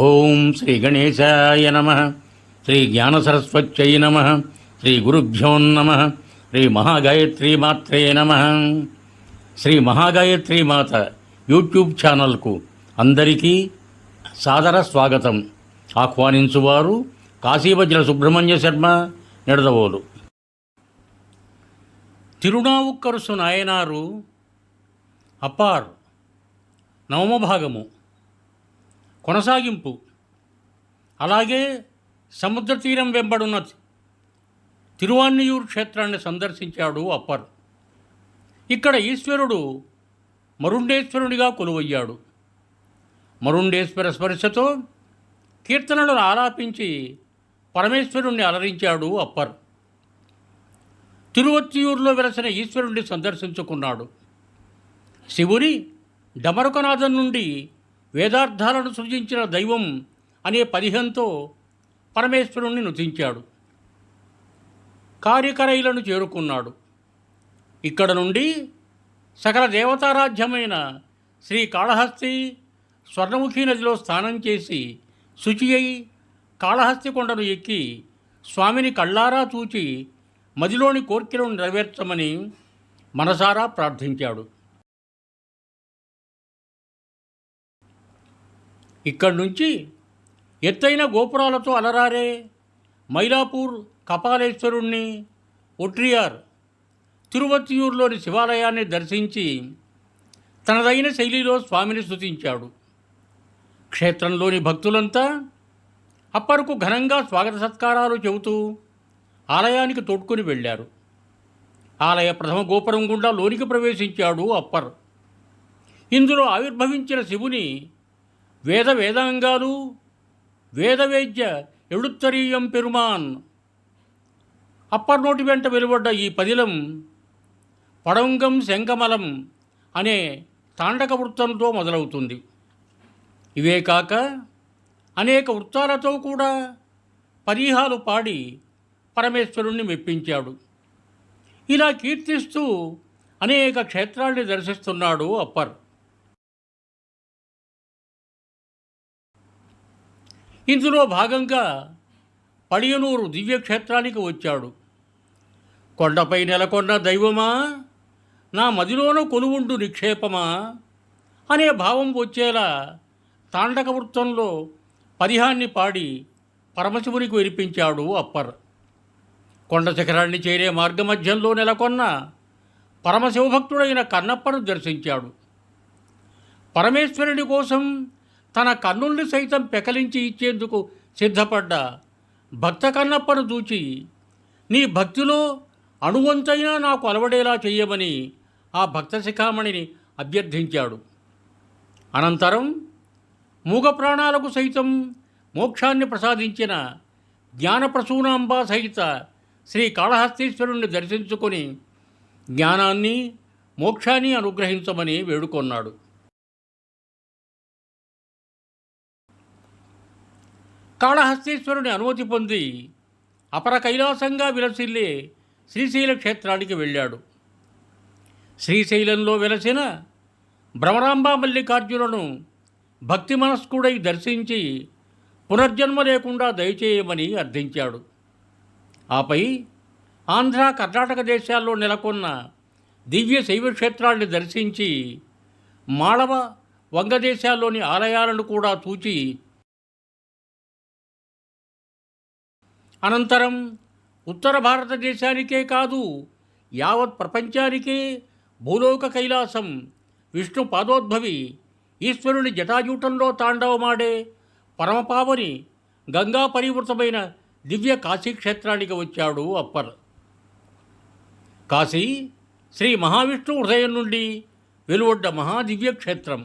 ఓం శ్రీ గణేశాయ నమ. శ్రీ జ్ఞానసరస్వత్యై నమ. శ్రీ గురుభ్యో నమ. శ్రీ మహాగాయత్రీ మాత్రే నమ. శ్రీ మహాగాయత్రీ మాత యూట్యూబ్ ఛానల్కు అందరికీ సాదర స్వాగతం. ఆహ్వానించువారు కాశీవజ్ర సుబ్రహ్మణ్య శర్మ నిడదవోలు. తిరునావుక్కరుసు నాయనారు అప్పార్ నవమ భాగము కొనసాగింపు. అలాగే సముద్ర తీరం వెంబడున్న తిరువాన్నియూర్ క్షేత్రాన్ని సందర్శించాడు అప్పర్. ఇక్కడ ఈశ్వరుడు మరుండేశ్వరుడిగా కొలువయ్యాడు. మరుండేశ్వర స్పర్శతో కీర్తనలను ఆలాపించి పరమేశ్వరుణ్ణి అలరించాడు అప్పర్. తిరువత్తియూరులో వెలసిన ఈశ్వరుణ్ణి సందర్శించుకున్నాడు. శివుని డమరుకనాథం నుండి వేదార్థాలను సృజించిన దైవం అనే పదిహంతో పరమేశ్వరుణ్ణి నుతించాడు. కార్యకరైలను చేరుకున్నాడు. ఇక్కడ నుండి సకల దేవతారాధ్యమైన శ్రీకాళహస్తి స్వర్ణముఖి నదిలో స్నానం చేసి శుచి అయి కాళహస్తి కొండను ఎక్కి స్వామిని కళ్ళారా చూచి మదిలోని కోర్కెలను నెరవేర్చమని మనసారా ప్రార్థించాడు. ఇక్కడి నుంచి ఎత్తైన గోపురాలతో అలరారే మైలాపూర్ కపాలేశ్వరుణ్ణి, ఒట్రియార్ తిరువత్తియూరులోని శివాలయాన్ని దర్శించి తనదైన శైలిలో స్వామిని స్తుతించాడు. క్షేత్రంలోని భక్తులంతా అప్పరకు ఘనంగా స్వాగత సత్కారాలు చెబుతూ ఆలయానికి తోడ్కొని వెళ్ళారు. ఆలయ ప్రథమ గోపురం గుండా లోనికి ప్రవేశించాడు అప్పర్. ఇందులో ఆవిర్భవించిన శివుని వేదాంగాలు వేదవేద్య ఎడుత్తరీయం పెరుమాన్. అప్పర్ నోటి వెంట వెలువడ్డ ఈ పదిలం పడంగం శంఖమలం అనే తాండక వృత్తంతో మొదలవుతుంది. ఇవే కాక అనేక వృత్తాలతో కూడా పరీహాలు పాడి పరమేశ్వరుణ్ణి మెప్పించాడు. ఇలా కీర్తిస్తూ అనేక క్షేత్రాల్ని దర్శిస్తున్నాడు అప్పర్. ఇందులో భాగంగా పడియనూరు దివ్యక్షేత్రానికి వచ్చాడు. కొండపై నెలకొన్న దైవమా, నా మదిలోన కొలువుండు నిక్షేపమా అనే భావం వచ్చేలా తాండక వృత్తంలో పరిహాన్ని పాడి పరమశివునికి వినిపించాడు అప్పర్. కొండ శిఖరాన్ని చేరే మార్గమధ్యంలో నెలకొన్న పరమశివభక్తుడైన కన్నప్పను దర్శించాడు. పరమేశ్వరుడి కోసం తన కన్నుల్ని సైతం పెకలించి ఇచ్చేందుకు సిద్ధపడ్డ భక్త కన్నప్పను చూచి నీ భక్తిలో అణువంతైనా నాకు అలవడేలా చెయ్యమని ఆ భక్త శిఖామణిని అభ్యర్థించాడు. అనంతరం మూగ ప్రాణాలకు సైతం మోక్షాన్ని ప్రసాదించిన జ్ఞానప్రసూనాంబ సహిత శ్రీ కాళహస్తీశ్వరుణ్ణి దర్శించుకొని జ్ఞానాన్ని మోక్షాన్ని అనుగ్రహించమని వేడుకొన్నాడు. కాళహస్తీశ్వరుని అనుమతి పొంది అపర కైలాసంగా విలసిల్లే శ్రీశైల క్షేత్రానికి వెళ్ళాడు. శ్రీశైలంలో వెలసిన భ్రమరాంబ మల్లికార్జునులను భక్తి మనస్కుడై దర్శించి పునర్జన్మ లేకుండా దయచేయమని అర్థించాడు. ఆపై ఆంధ్ర కర్ణాటక దేశాల్లో నెలకొన్న దివ్య శైవ క్షేత్రాల్ని దర్శించి మాళవ వంగదేశాల్లోని ఆలయాలను కూడా చూచి అనంతరం ఉత్తర భారతదేశానికే కాదు యావత్ ప్రపంచానికే భూలోక కైలాసం విష్ణు పాదోద్భవి ఈశ్వరుని జటాజూటంలో తాండవమాడే పరమపావని గంగా పరివృతమైన దివ్య కాశీక్షేత్రానికి వచ్చాడు అప్పర్. కాశీ శ్రీ మహావిష్ణు హృదయం నుండి వెలువడ్డ మహాదివ్యక్షేత్రం.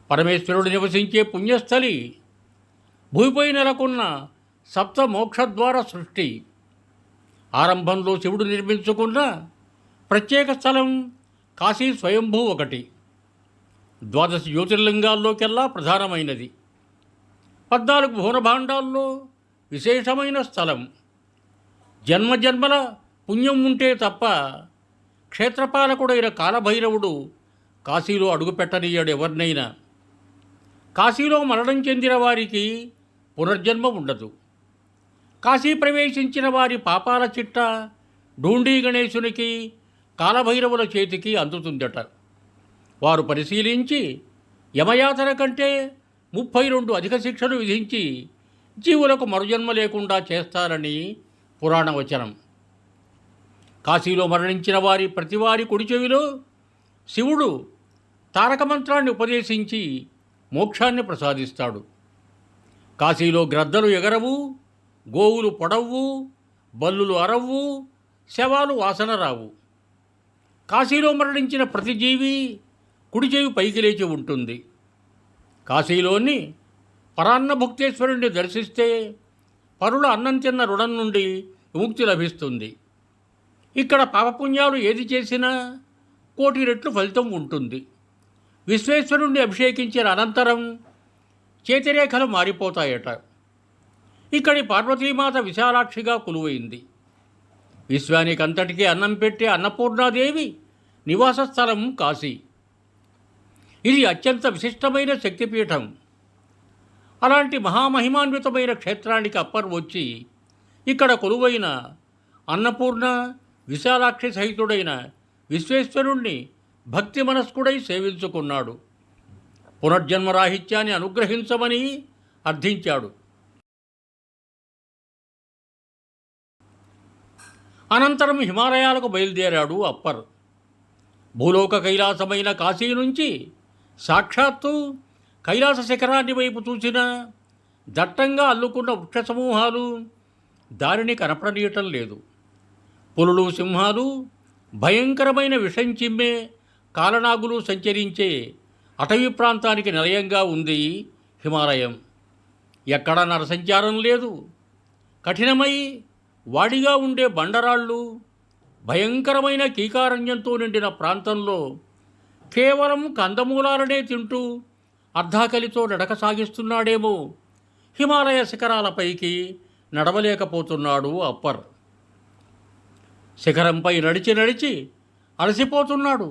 పరమేశ్వరుడు నివసించే పుణ్యస్థలి. భూమిపై నెలకొన్న సప్త మోక్షద్వార సృష్టి. ఆరంభంలో శివుడు నిర్మించుకున్న ప్రత్యేక స్థలం కాశీ స్వయంభూ ఒకటి. 12 జ్యోతిర్లింగాల్లోకెల్లా ప్రధానమైనది. 14 భువనభాండాల్లో విశేషమైన స్థలం. జన్మజన్మల పుణ్యం ఉంటే తప్ప క్షేత్రపాలకుడైన కాలభైరవుడు కాశీలో అడుగుపెట్టనీయడు ఎవరినైనా. కాశీలో మరణం చెందిన వారికి పునర్జన్మ ఉండదు. కాశీ ప్రవేశించిన వారి పాపాల చిట్ట ఢూండీ గణేశునికి, కాలభైరవుల చేతికి అందుతుందట. వారు పరిశీలించి యమయాతన కంటే 32 అధిక శిక్షలు విధించి జీవులకు మరుజన్మ లేకుండా చేస్తారని పురాణ వచనం. కాశీలో మరణించిన వారి ప్రతివారి కుడి చెవిలో శివుడు తారక మంత్రాన్ని ఉపదేశించి మోక్షాన్ని ప్రసాదిస్తాడు. కాశీలో గ్రద్దలు ఎగరవు, గోవులు పొడవు, బల్లులు అరవ్వు, శవాలు వాసన రావు. కాశీలో మరణించిన ప్రతి జీవి కుడి చెవి పైకి లేచి ఉంటుంది. కాశీలోని పరాన్నభుక్తేశ్వరుణ్ణి దర్శిస్తే పరుల అన్నం తిన్న రుణం నుండి విముక్తి లభిస్తుంది. ఇక్కడ పాపపుణ్యాలు ఏది చేసినా 1,000,000 రెట్లు ఫలితం ఉంటుంది. విశ్వేశ్వరుణ్ణి అభిషేకించిన అనంతరం చేతిరేఖలు మారిపోతాయట. ఇక్కడి పార్వతీమాత విశాలాక్షిగా కొలువైంది. విశ్వానికంతటికీ అన్నం పెట్టే అన్నపూర్ణాదేవి నివాస స్థలం కాశీ. ఇది అత్యంత విశిష్టమైన శక్తిపీఠం. అలాంటి మహామహిమాన్వితమైన క్షేత్రానికి అప్పర్ వచ్చి ఇక్కడ కొలువైన అన్నపూర్ణ, విశాలాక్షి సహితుడైన విశ్వేశ్వరుణ్ణి భక్తి మనస్కుడై సేవించుకున్నాడు. పునర్జన్మరాహిత్యాన్ని అనుగ్రహించమని అర్థించాడు. అనంతరం హిమాలయాలకు బయలుదేరాడు అప్పర్. భూలోక కైలాసమైన కాశీ నుంచి సాక్షాత్తు కైలాస శిఖరాన్ని వైపు చూసిన దట్టంగా అల్లుకున్న వృక్ష సమూహాలు దారిని కనపడనీయటం లేదు. పులులు, సింహాలు, భయంకరమైన విషం చిమ్మే కాలనాగులు సంచరించే అటవీ ప్రాంతానికి నిలయంగా ఉంది హిమాలయం. ఎక్కడ నరసంచారం లేదు. కఠినమై వాడిగా ఉండే బండరాళ్ళు, భయంకరమైన కీకారణ్యంతో నిండిన ప్రాంతంలో కేవలం కందమూలాలనే తింటూ అర్ధాకలితో నడక సాగిస్తున్నాడేమో హిమాలయ శిఖరాలపైకి నడవలేకపోతున్నాడు అప్పర్. శిఖరంపై నడిచి అలసిపోతున్నాడు.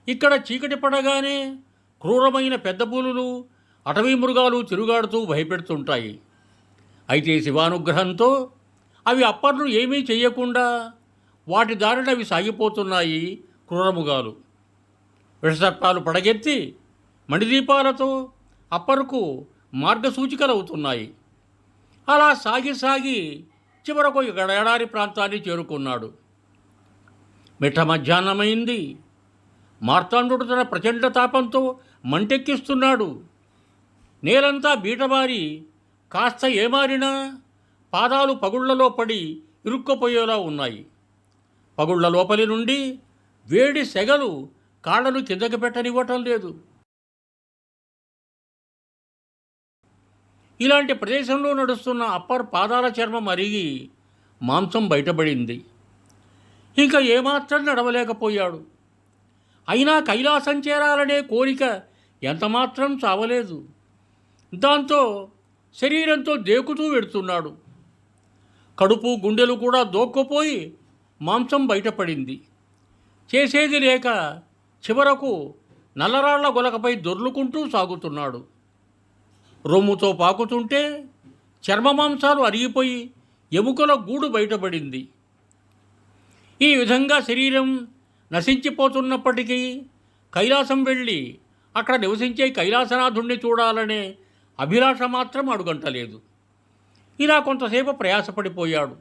ఇక్కడ చీకటి పడగానే క్రూరమైన పెద్ద పులులు, అటవీ మృగాలు తిరుగాడుతూ భయపెడుతుంటాయి. అయితే శివానుగ్రహంతో అవి అప్పర్ను ఏమీ చెయ్యకుండా వాటి దారిన అవి సాగిపోతున్నాయి. క్రూరముగాలు విషసర్పాలు పడగెత్తి మణిదీపాలతో అప్పర్కు మార్గసూచికలవుతున్నాయి. అలా సాగి చివరకు ఎడారి ప్రాంతాన్ని చేరుకున్నాడు. మిట్ట మధ్యాహ్నమైంది. మార్తాండుడు తన ప్రచండ తాపంతో మంటెక్కిస్తున్నాడు. నేలంతా బీటబారి కాస్త ఏమారినా పాదాలు పగుళ్లలో పడి ఇరుక్కుపోయేలా ఉన్నాయి. పగుళ్ల లోపలి నుండి వేడి సెగలు కాళ్లను కిందకి పెట్టనివ్వటం లేదు. ఇలాంటి ప్రదేశంలో నడుస్తున్న అప్పర్ పాదాల చర్మం అరిగి మాంసం బయటపడింది. ఇంకా ఏమాత్రం నడవలేకపోయాడు. అయినా కైలాసం చేరాలనే కోరిక ఎంతమాత్రం చావలేదు. దాంతో శరీరంతో దేకుతూ వెడుతున్నాడు. కడుపు, గుండెలు కూడా దోక్కుపోయి మాంసం బయటపడింది. చేసేది లేక చివరకు నల్లరాళ్ల గొలకపై దొర్లుకుంటూ సాగుతున్నాడు. రొమ్ముతో పాకుతుంటే చర్మమాంసాలు అరిగిపోయి ఎముకల గూడు బయటపడింది. ఈ విధంగా శరీరం నశించిపోతున్నప్పటికీ కైలాసం వెళ్ళి అక్కడ నివసించే కైలాసనాథుణ్ణి చూడాలనే అభిలాష మాత్రం అడుగంటలేదు. ఇలా కొంతసేపు ప్రయాసపడిపోయాడు.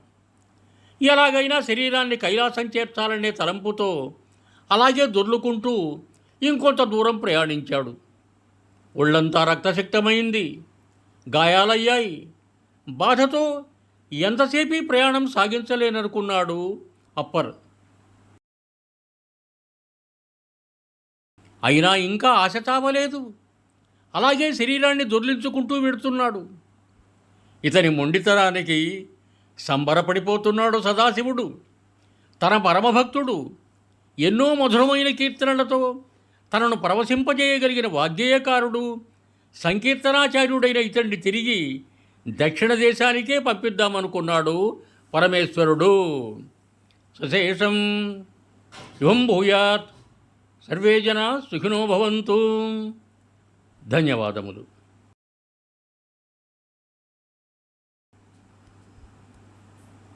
ఎలాగైనా శరీరాన్ని కైలాసం చేర్చాలనే తలంపుతో అలాగే దొర్లుకుంటూ ఇంకొంత దూరం ప్రయాణించాడు. ఒళ్ళంతా రక్తసిక్తమైంది. గాయాలయ్యాయి. బాధతో ఎంతసేపీ ప్రయాణం సాగించలేననుకున్నాడు అప్పర్. అయినా ఇంకా ఆశ చావలేదు. అలాగే శరీరాన్ని దొర్లించుకుంటూ వెడుతున్నాడు. ఇతని మొండితనానికి సంబరపడిపోతున్నాడు సదాశివుడు. తన పరమభక్తుడు ఎన్నో మధురమైన కీర్తనలతో తనను పరవశింపజేయగలిగిన వాగ్గేయకారుడు, సంకీర్తనాచార్యుడైన ఇతన్ని తిరిగి దక్షిణ దేశానికే పంపిద్దామనుకున్నాడు పరమేశ్వరుడు. సశేషం శుభం భూయాత్. సర్వే జనా సుఖినో భవంతు. ధన్యవాదములు.